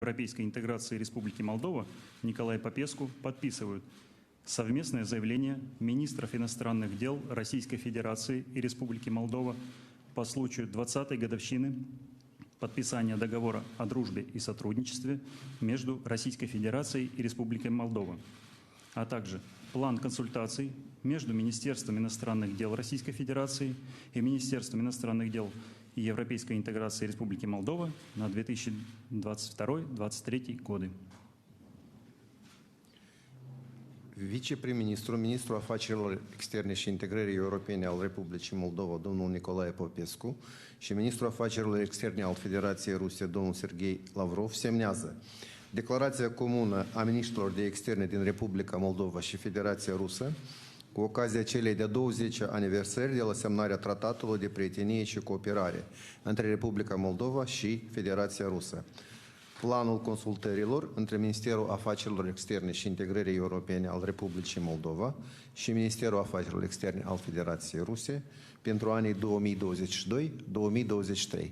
европейской интеграции Республики Молдова Николай Попеску подписывают совместное заявление министров иностранных дел Российской Федерации и Республики Молдова по случаю 20-й годовщины подписания договора о дружбе и сотрудничестве между Российской Федерацией и Республикой Молдова, а также план консультаций между Министерством иностранных дел Российской Федерации и Министерством иностранных дел и Европейской интеграции Республики Молдова на 2022-2023 годы. Viceprim-ministru, ministrul afacerilor externe și integrării europene al Republicii Moldova, domnul Nicolae Popescu, și ministrul afacerilor externe al Federației Ruse, domnul Serghei Lavrov, semnează declarația comună a ministrilor de externe din Republica Moldova și Federația Rusă cu ocazia celei de-a 20-a aniversări de la semnarea Tratatului de Prietenie și Cooperare între Republica Moldova și Federația Rusă. Planul consultărilor între Ministerul Afacerilor Externe și Integrării Europene al Republicii Moldova și Ministerul Afacerilor Externe al Federației Ruse pentru anii 2022-2023.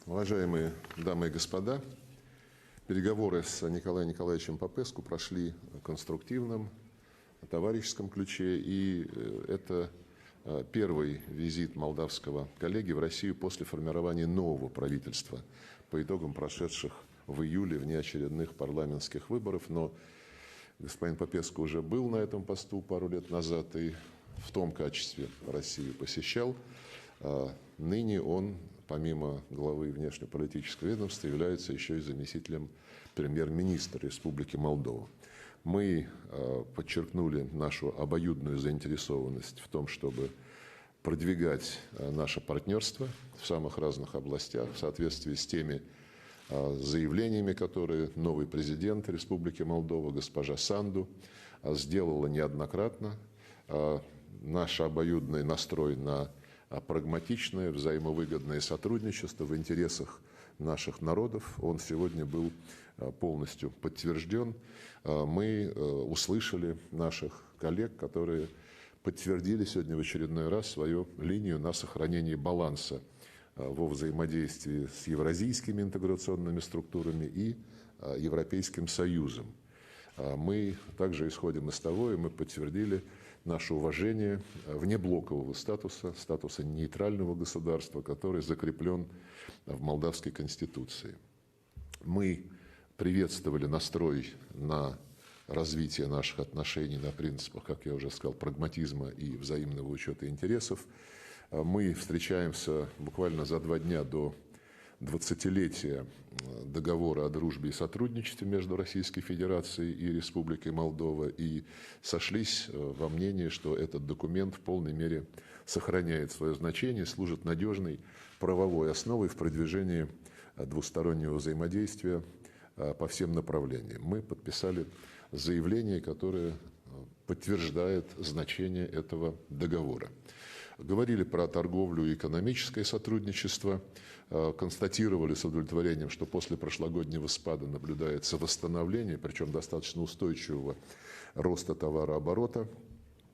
Уважаемые дамы и господа, переговоры с Николаем Николаевичем Попеску прошли в конструктивном, товарищеском ключе, и это первый визит молдавского коллеги в Россию после формирования нового правительства по итогам прошедших в июле внеочередных парламентских выборов. Но господин Попеску уже был на этом посту пару лет назад и в том качестве Россию посещал. Ныне он, помимо главы внешнеполитического ведомства, является еще и заместителем премьер-министра Республики Молдова. Мы подчеркнули нашу обоюдную заинтересованность в том, чтобы продвигать наше партнерство в самых разных областях в соответствии с теми заявлениями, которые новый президент Республики Молдова, госпожа Санду, сделала неоднократно. Наш обоюдный настрой на прагматичное, взаимовыгодное сотрудничество в интересах наших народов, он сегодня был полностью подтвержден. Мы услышали наших коллег, которые подтвердили сегодня в очередной раз свою линию на сохранение баланса во взаимодействии с евразийскими интеграционными структурами и Европейским Союзом. Мы также исходим из того, и мы подтвердили наше уважение внеблокового статуса, статуса нейтрального государства, который закреплен в Молдавской Конституции. Мы приветствовали настрой на развитие наших отношений на принципах, как я уже сказал, прагматизма и взаимного учета интересов. Мы встречаемся буквально за 2 дня до 20-летия договора о дружбе и сотрудничестве между Российской Федерацией и Республикой Молдова и сошлись во мнении, что этот документ в полной мере сохраняет свое значение, служит надежной правовой основой в продвижении двустороннего взаимодействия по всем направлениям. Мы подписали заявление, которое подтверждает значение этого договора. Говорили про торговлю и экономическое сотрудничество, констатировали с удовлетворением, что после прошлогоднего спада наблюдается восстановление, причем достаточно устойчивого роста товарооборота.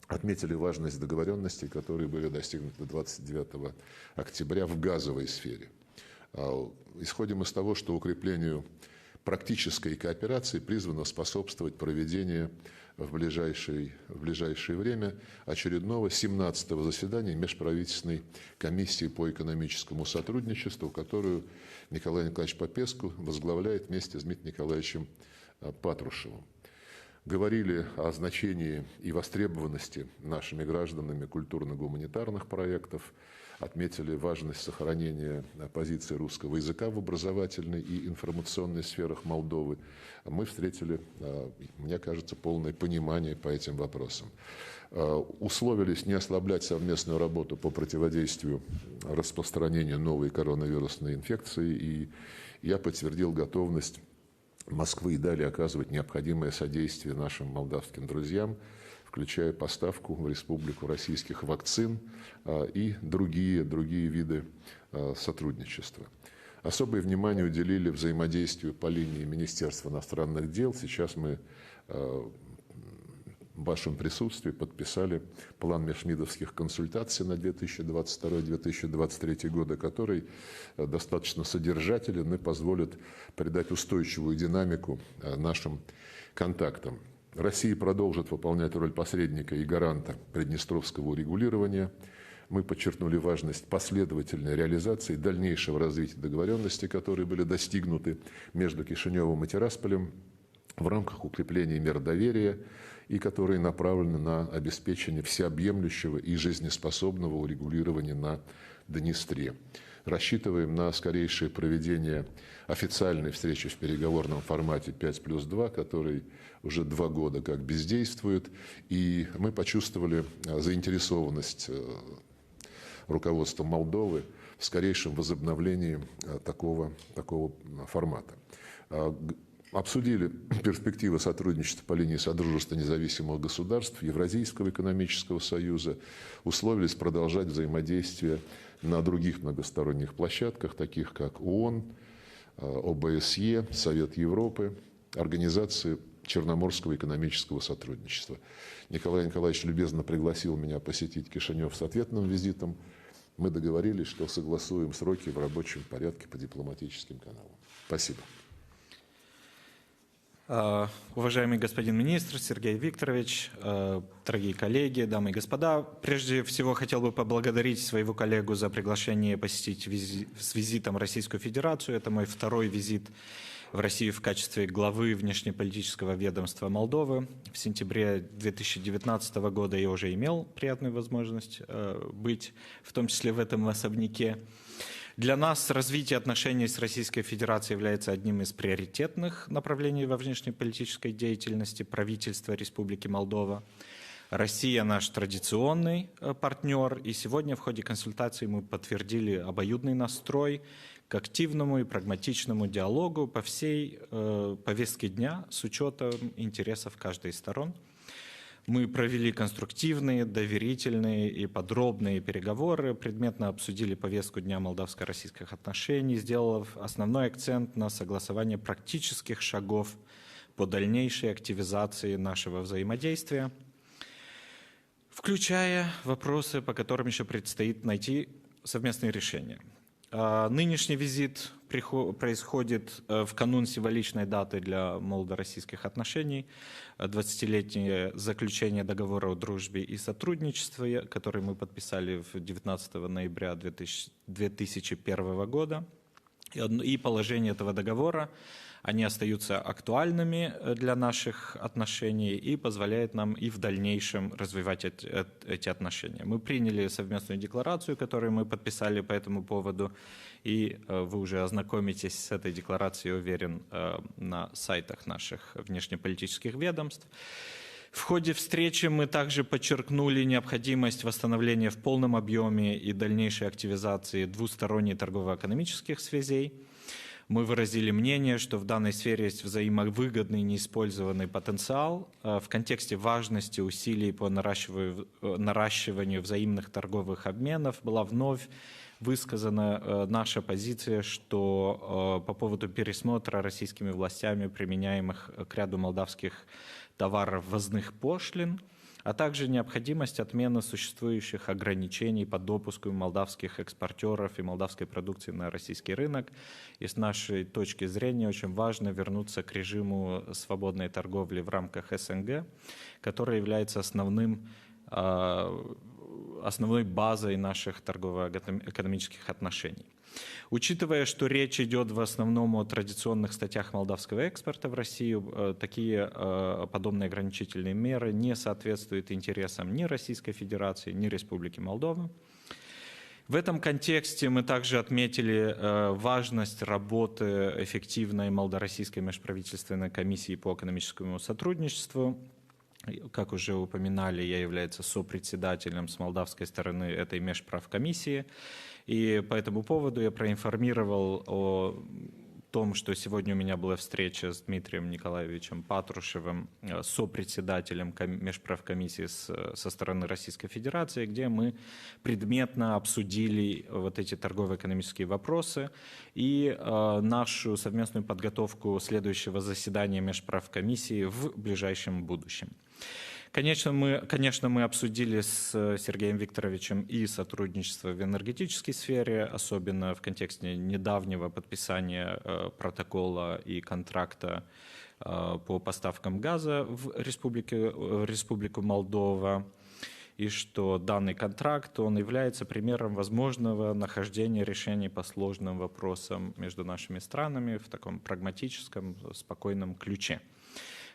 Отметили важность договоренностей, которые были достигнуты 29 октября в газовой сфере. Исходим из того, что укреплению практической кооперации призвано способствовать проведению в ближайшее время очередного 17-го заседания Межправительственной комиссии по экономическому сотрудничеству, которую Николай Николаевич Попеску возглавляет вместе с Дмитрием Николаевичем Патрушевым. Говорили о значении и востребованности нашими гражданами культурно-гуманитарных проектов, отметили важность сохранения позиции русского языка в образовательной и информационной сферах Молдовы. Мы встретили, мне кажется, полное понимание по этим вопросам. Условились не ослаблять совместную работу по противодействию распространению новой коронавирусной инфекции я подтвердил готовность Москвы и далее оказывать необходимое содействие нашим молдавским друзьям, включая поставку в республику российских вакцин и другие виды сотрудничества. Особое внимание уделили взаимодействию по линии Министерства иностранных дел. Сейчас мы в вашем присутствии подписали план межмидовских консультаций на 2022-2023 годы, который достаточно содержателен и позволит придать устойчивую динамику нашим контактам. Россия продолжит выполнять роль посредника и гаранта приднестровского урегулирования. Мы подчеркнули важность последовательной реализации и дальнейшего развития договоренностей, которые были достигнуты между Кишиневым и Тирасполем в рамках укрепления мер доверия и которые направлены на обеспечение всеобъемлющего и жизнеспособного урегулирования на Днестре. Рассчитываем на скорейшее проведение официальной встречи в переговорном формате 5+2, который уже 2 года как бездействует, и мы почувствовали заинтересованность руководства Молдовы в скорейшем возобновлении такого формата. Обсудили перспективы сотрудничества по линии Содружества независимых государств, Евразийского экономического союза, условились продолжать взаимодействие на других многосторонних площадках, таких как ООН, ОБСЕ, Совет Европы, Организации Черноморского экономического сотрудничества. Николай Николаевич любезно пригласил меня посетить Кишинев с ответным визитом. Мы договорились, что согласуем сроки в рабочем порядке по дипломатическим каналам. Спасибо. Уважаемый господин министр Сергей Викторович, дорогие коллеги, дамы и господа, прежде всего хотел бы поблагодарить своего коллегу за приглашение посетить с визитом Российскую Федерацию. Это мой 2-й визит в Россию в качестве главы внешнеполитического ведомства Молдовы. В сентябре 2019 года я уже имел приятную возможность быть, в том числе в этом особняке. Для нас развитие отношений с Российской Федерацией является одним из приоритетных направлений во внешнеполитической деятельности правительства Республики Молдова. Россия наш традиционный партнер, и сегодня в ходе консультаций мы подтвердили обоюдный настрой к активному и прагматичному диалогу по всей повестке дня с учетом интересов каждой из сторон. Мы провели конструктивные, доверительные и подробные переговоры, предметно обсудили повестку дня молдавско-российских отношений, сделав основной акцент на согласование практических шагов по дальнейшей активизации нашего взаимодействия, включая вопросы, по которым еще предстоит найти совместные решения. Нынешний визит происходит в канун символичной даты для молдо-российских отношений, 20-летнее заключение договора о дружбе и сотрудничестве, который мы подписали 19 ноября 2001 года. И положения этого договора, они остаются актуальными для наших отношений и позволяют нам и в дальнейшем развивать эти отношения. Мы приняли совместную декларацию, которую мы подписали по этому поводу, и вы уже ознакомитесь с этой декларацией, уверен, на сайтах наших внешнеполитических ведомств. В ходе встречи мы также подчеркнули необходимость восстановления в полном объеме и дальнейшей активизации двусторонних торгово-экономических связей. Мы выразили мнение, что в данной сфере есть взаимовыгодный неиспользованный потенциал. В контексте важности усилий по наращиванию взаимных торговых обменов была вновь высказана наша позиция, что по поводу пересмотра российскими властями применяемых к ряду молдавских товаров ввозных пошлин, а также необходимость отмены существующих ограничений по допуску молдавских экспортеров и молдавской продукции на российский рынок. И с нашей точки зрения очень важно вернуться к режиму свободной торговли в рамках СНГ, который является основной базой наших торгово-экономических отношений. Учитывая, что речь идет в основном о традиционных статьях молдавского экспорта в Россию, такие подобные ограничительные меры не соответствуют интересам ни Российской Федерации, ни Республики Молдова. В этом контексте мы также отметили важность работы эффективной молдо-российской межправительственной комиссии по экономическому сотрудничеству. Как уже упоминали, я являюсь сопредседателем с молдавской стороны этой межправкомиссии. И по этому поводу я проинформировал о том, что сегодня у меня была встреча с Дмитрием Николаевичем Патрушевым, сопредседателем межправкомиссии со стороны Российской Федерации, где мы предметно обсудили вот эти торгово-экономические вопросы и нашу совместную подготовку следующего заседания межправкомиссии в ближайшем будущем. Конечно, мы обсудили с Сергеем Викторовичем и сотрудничество в энергетической сфере, особенно в контексте недавнего подписания протокола и контракта по поставкам газа в Республику Молдова, и что данный контракт, он является примером возможного нахождения решений по сложным вопросам между нашими странами в таком прагматическом, спокойном ключе.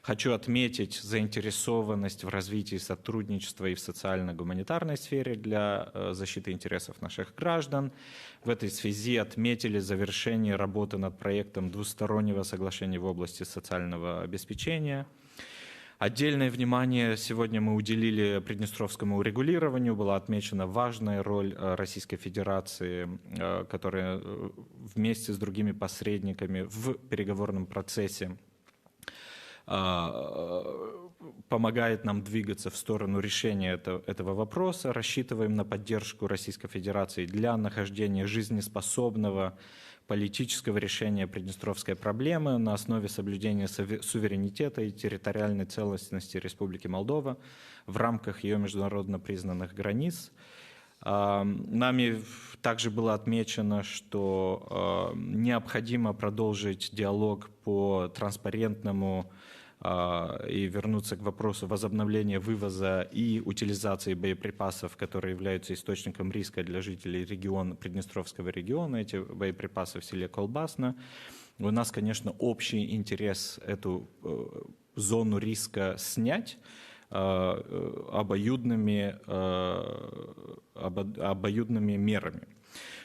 Хочу отметить заинтересованность в развитии сотрудничества и в социально-гуманитарной сфере для защиты интересов наших граждан. В этой связи отметили завершение работы над проектом двустороннего соглашения в области социального обеспечения. Отдельное внимание сегодня мы уделили приднестровскому урегулированию. Была отмечена важная роль Российской Федерации, которая вместе с другими посредниками в переговорном процессе помогает нам двигаться в сторону решения этого вопроса. Рассчитываем на поддержку Российской Федерации для нахождения жизнеспособного политического решения приднестровской проблемы на основе соблюдения суверенитета и территориальной целостности Республики Молдова в рамках ее международно признанных границ. Нами также было отмечено, что необходимо продолжить диалог по транспарентному и вернуться к вопросу возобновления вывоза и утилизации боеприпасов, которые являются источником риска для жителей Приднестровского региона. Эти боеприпасы в селе Колбасно. У нас, конечно, общий интерес эту зону риска снять обоюдными мерами.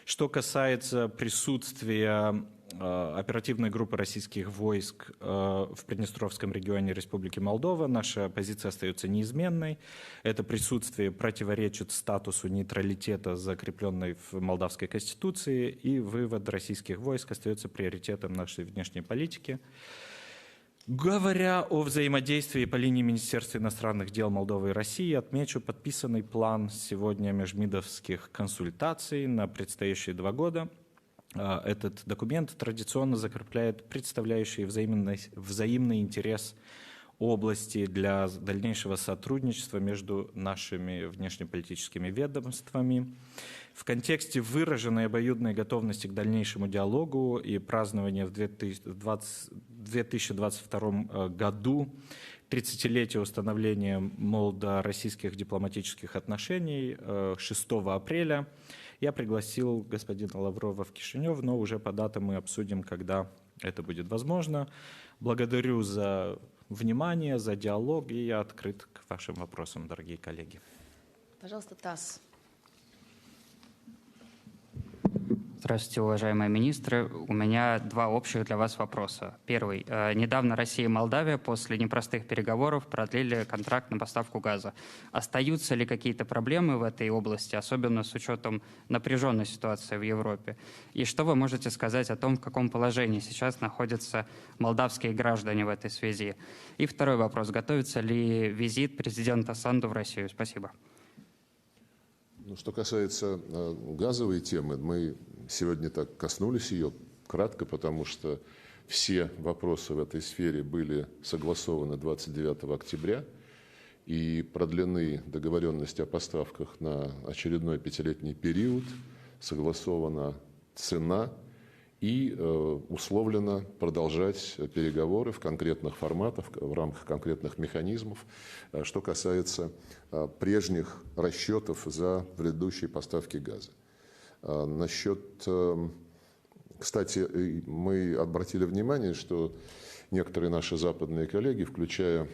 Что касается присутствия оперативной группы российских войск в Приднестровском регионе Республики Молдова, наша позиция остается неизменной. Это присутствие противоречит статусу нейтралитета, закрепленной в Молдавской Конституции, и вывод российских войск остается приоритетом нашей внешней политики. Говоря о взаимодействии по линии Министерства иностранных дел Молдовы и России, отмечу подписанный план сегодня межмидовских консультаций на предстоящие 2 года. Этот документ традиционно закрепляет представляющие взаимный интерес области для дальнейшего сотрудничества между нашими внешнеполитическими ведомствами. В контексте выраженной обоюдной готовности к дальнейшему диалогу и празднования в 2022 году 30-летия установления молдо-российских дипломатических отношений 6 апреля я пригласил господина Лаврова в Кишинев, но уже по датам мы обсудим, когда это будет возможно. Благодарю за внимание, за диалог, и я открыт к вашим вопросам, дорогие коллеги. Пожалуйста, ТАСС. Здравствуйте, уважаемые министры. У меня 2 общих для вас вопроса. Первый. Недавно Россия и Молдавия после непростых переговоров продлили контракт на поставку газа. Остаются ли какие-то проблемы в этой области, особенно с учетом напряженной ситуации в Европе? И что вы можете сказать о том, в каком положении сейчас находятся молдавские граждане в этой связи? И второй вопрос. Готовится ли визит президента Санду в Россию? Спасибо. Что касается газовой темы, мы сегодня так коснулись ее кратко, потому что все вопросы в этой сфере были согласованы 29 октября и продлены договоренности о поставках на очередной 5-летний период, согласована цена и условлено продолжать переговоры в конкретных форматах, в рамках конкретных механизмов, что касается прежних расчетов за предыдущие поставки газа. Кстати, мы обратили внимание, что некоторые наши западные коллеги, включая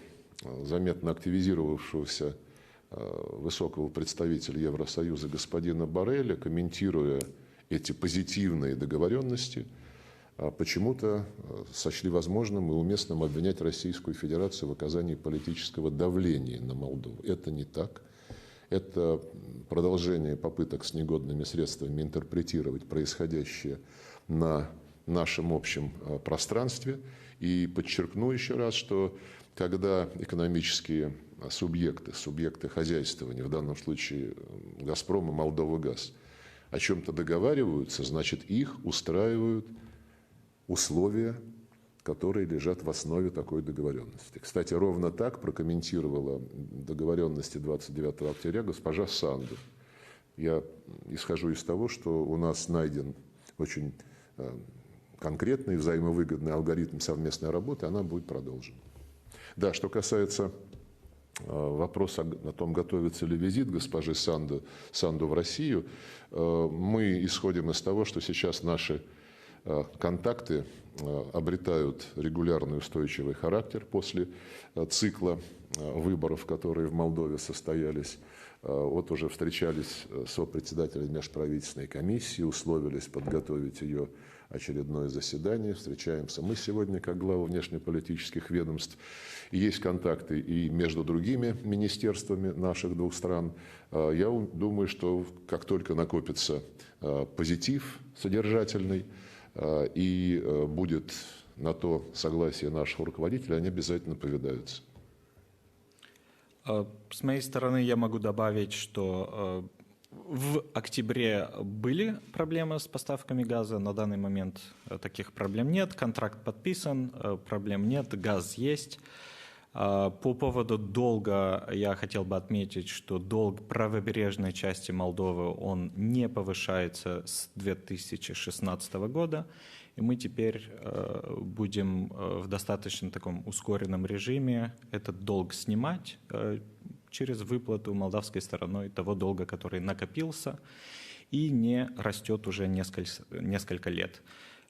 заметно активизировавшегося высокого представителя Евросоюза господина Борреля, комментируя эти позитивные договоренности, почему-то сочли возможным и уместным обвинять Российскую Федерацию в оказании политического давления на Молдову. Это не так. Это продолжение попыток с негодными средствами интерпретировать происходящее на нашем общем пространстве. И подчеркну еще раз, что когда экономические субъекты хозяйствования, в данном случае «Газпром» и «Молдова-Газ», о чем-то договариваются, значит, их устраивают условия, которые лежат в основе такой договоренности. Кстати, ровно так прокомментировала договоренности 29 октября госпожа Санду. Я исхожу из того, что у нас найден очень конкретный взаимовыгодный алгоритм совместной работы, она будет продолжена. Да, что касается вопроса о том, готовится ли визит госпожи Санду в Россию, мы исходим из того, что сейчас наши контакты обретают регулярный устойчивый характер после цикла выборов, которые в Молдове состоялись. Вот уже встречались с сопредседателем межправительственной комиссии, условились подготовить ее очередное заседание. Встречаемся мы сегодня как главы внешнеполитических ведомств. Есть контакты и между другими министерствами наших двух стран. Я думаю, что как только накопится позитив содержательный и будет на то согласие наших руководителей, они обязательно повидаются. С моей стороны я могу добавить, что в октябре были проблемы с поставками газа. На данный момент таких проблем нет. Контракт подписан, проблем нет, газ есть. По поводу долга я хотел бы отметить, что долг правобережной части Молдовы, он не повышается с 2016 года. И мы теперь будем в достаточно таком ускоренном режиме этот долг снимать через выплату молдавской стороной того долга, который накопился и не растет уже несколько лет.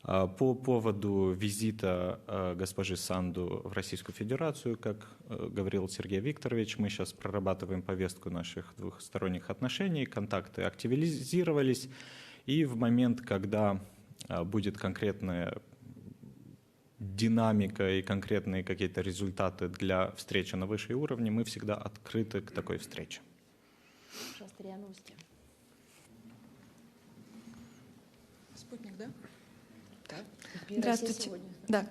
По поводу визита госпожи Санду в Российскую Федерацию, как говорил Сергей Викторович, мы сейчас прорабатываем повестку наших двухсторонних отношений, контакты активизировались, и в момент, когда будет конкретная динамика и конкретные какие-то результаты для встречи на высшей уровне, мы всегда открыты к такой встрече. Пожалуйста, РИА Новости. Спутник, да? Здравствуйте. Да.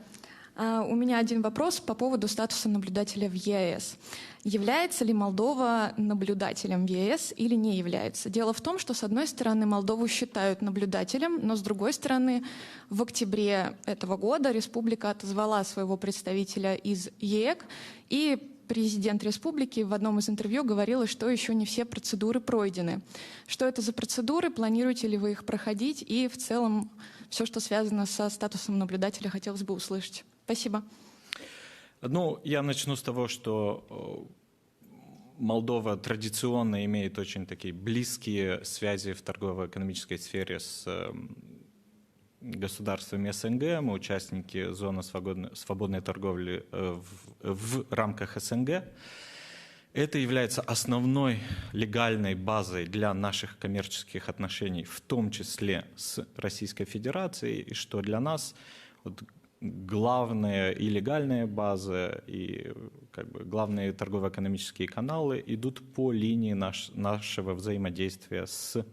У меня один вопрос по поводу статуса наблюдателя в ЕС. Является ли Молдова наблюдателем в ЕС или не является? Дело в том, что, с одной стороны, Молдову считают наблюдателем, но, с другой стороны, в октябре этого года республика отозвала своего представителя из ЕЭК, и президент республики в одном из интервью говорила, что еще не все процедуры пройдены. Что это за процедуры? Планируете ли вы их проходить? И в целом все, что связано со статусом наблюдателя, хотелось бы услышать. Спасибо. Ну, я начну с того, что Молдова традиционно имеет очень такие близкие связи в торгово-экономической сфере с государствами СНГ. Мы участники зоны свободной торговли в рамках СНГ. Это является основной легальной базой для наших коммерческих отношений, в том числе с Российской Федерацией, и что для нас вот, главная и легальная база, и как бы, главные торгово-экономические каналы идут по линии нашего взаимодействия с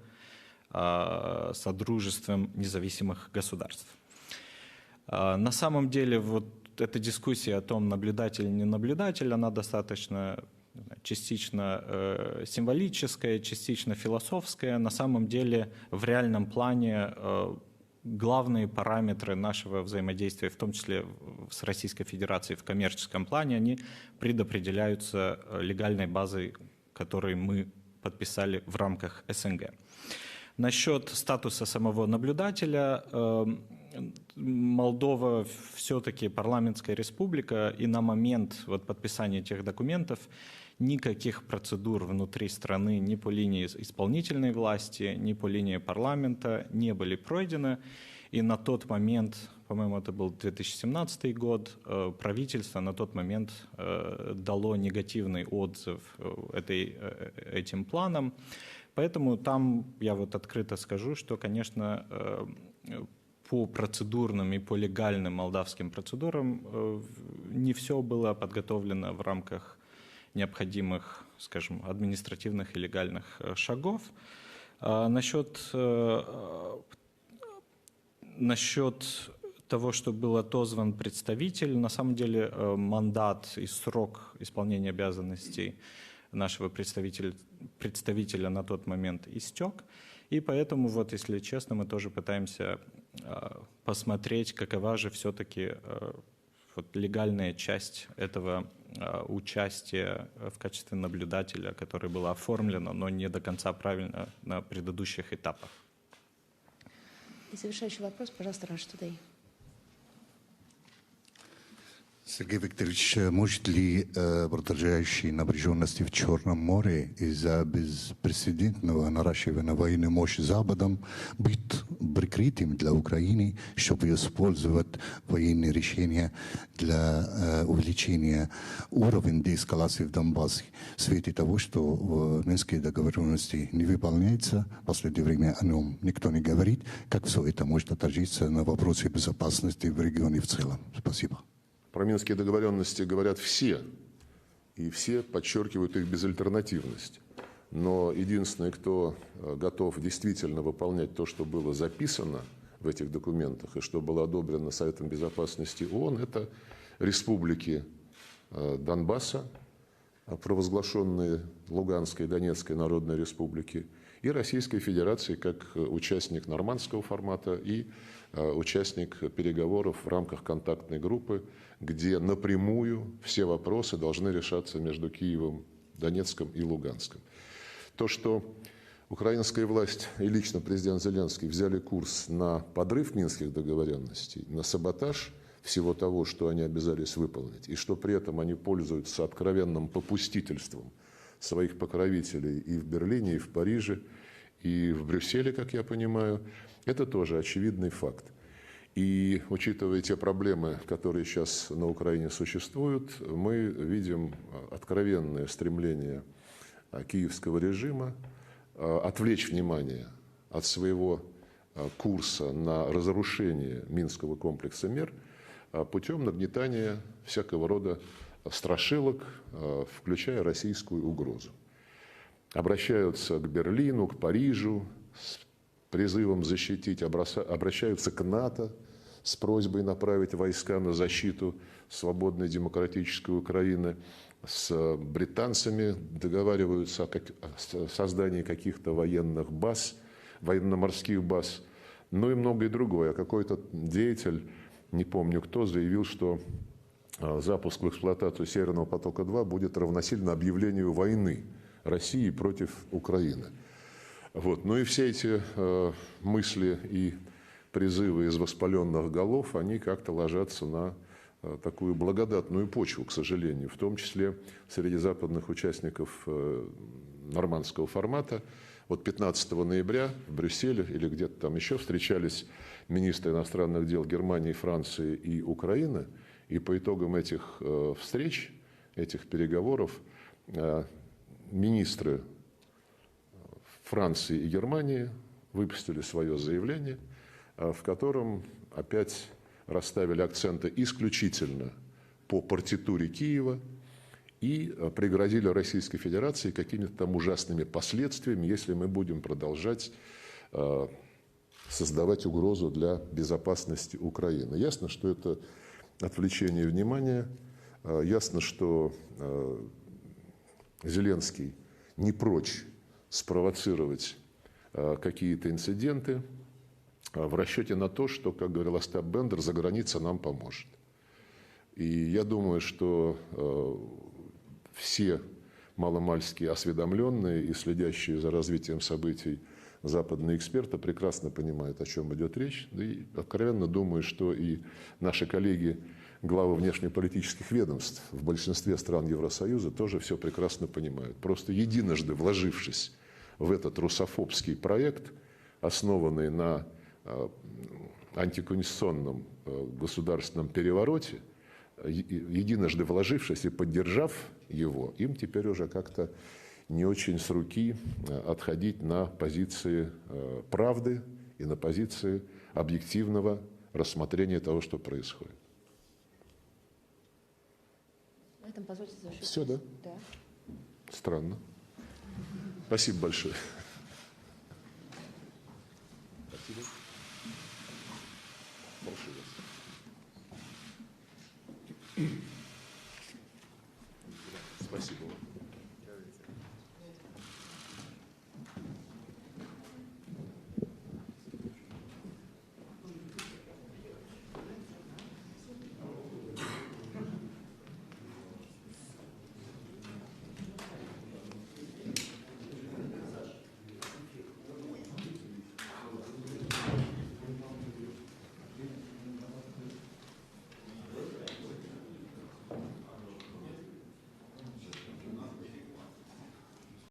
Содружеством независимых государств. На самом деле вот эта дискуссия о том, наблюдатель или не наблюдатель, она достаточно частично символическая, частично философская. На самом деле в реальном плане главные параметры нашего взаимодействия, в том числе с Российской Федерацией в коммерческом плане, они предопределяются легальной базой, которую мы подписали в рамках СНГ. Насчет статуса самого наблюдателя, Молдова все-таки парламентская республика, и на момент вот подписания этих документов никаких процедур внутри страны ни по линии исполнительной власти, ни по линии парламента не были пройдены. И на тот момент, по-моему, это был 2017 год, правительство на тот момент дало негативный отзыв этим планам. Поэтому там я вот открыто скажу, что, конечно, по процедурным и по легальным молдавским процедурам не все было подготовлено в рамках необходимых, скажем, административных и легальных шагов. Насчет того, что был отозван представитель, на самом деле мандат и срок исполнения обязанностей нашего представителя на тот момент истек. И поэтому, вот, если честно, мы тоже пытаемся посмотреть, какова же все-таки вот, легальная часть этого участия в качестве наблюдателя, которое было оформлено, но не до конца правильно на предыдущих этапах. И завершающий вопрос, пожалуйста, Russia Today. Сергей Викторович, может ли продолжающие напряженности в Черном море из-за беспрецедентного наращивания военной мощи Западом быть прикрытием для Украины, чтобы использовать военные решения для увеличения уровня деэскалации в Донбассе в свете того, что Минские договоренности не выполняются, в последнее время о нем никто не говорит, как все это может отразиться на вопросе безопасности в регионе в целом? Спасибо. Про Минские договоренности говорят все, и все подчеркивают их безальтернативность. Но единственный, кто готов действительно выполнять то, что было записано в этих документах и что было одобрено Советом Безопасности ООН, это республики Донбасса, провозглашенные Луганской и Донецкой Народной Республики, и Российской Федерации как участник нормандского формата и участник переговоров в рамках контактной группы, где напрямую все вопросы должны решаться между Киевом, Донецком и Луганском. То, что украинская власть и лично президент Зеленский взяли курс на подрыв Минских договоренностей, на саботаж всего того, что они обязались выполнить, и что при этом они пользуются откровенным попустительством своих покровителей и в Берлине, и в Париже, и в Брюсселе, как я понимаю, это тоже очевидный факт. И учитывая те проблемы, которые сейчас на Украине существуют, мы видим откровенное стремление киевского режима отвлечь внимание от своего курса на разрушение Минского комплекса мер путем нагнетания всякого рода страшилок, включая российскую угрозу. Обращаются к Берлину, к Парижу с призывом защитить, обращаются к НАТО с просьбой направить войска на защиту свободной демократической Украины, с британцами договариваются о создании каких-то военных баз, военно-морских баз, ну и многое другое. Какой-то деятель, не помню кто, заявил, что запуск в эксплуатацию Северного потока-2 будет равносильно объявлению войны России против Украины. Вот. Ну и все эти мысли и призывы из воспаленных голов, они как-то ложатся на такую благодатную почву, к сожалению, в том числе среди западных участников нормандского формата. Вот 15 ноября в Брюсселе или где-то там еще встречались министры иностранных дел Германии, Франции и Украины, и по итогам этих встреч, этих переговоров, министры Франции и Германии выпустили свое заявление, в котором опять расставили акценты исключительно по партитуре Киева и пригрозили Российской Федерации какими-то там ужасными последствиями, если мы будем продолжать создавать угрозу для безопасности Украины. Ясно, что это отвлечение внимания, ясно, что Зеленский не прочь спровоцировать какие-то инциденты в расчете на то, что, как говорил Остап Бендер, за граница нам поможет. И я думаю, что все маломальски осведомленные и следящие за развитием событий западные эксперты прекрасно понимают, о чем идет речь. Да и откровенно думаю, что и наши коллеги, главы внешнеполитических ведомств в большинстве стран Евросоюза тоже все прекрасно понимают. Просто единожды вложившись в этот русофобский проект, основанный на антиконституционном государственном перевороте, единожды вложившись и поддержав его, им теперь уже как-то не очень с руки отходить на позиции правды и на позиции объективного рассмотрения того, что происходит. На этом позвольте завершить. Все, да? Да. Странно. Спасибо большое. Спасибо. Прошу вас. Спасибо.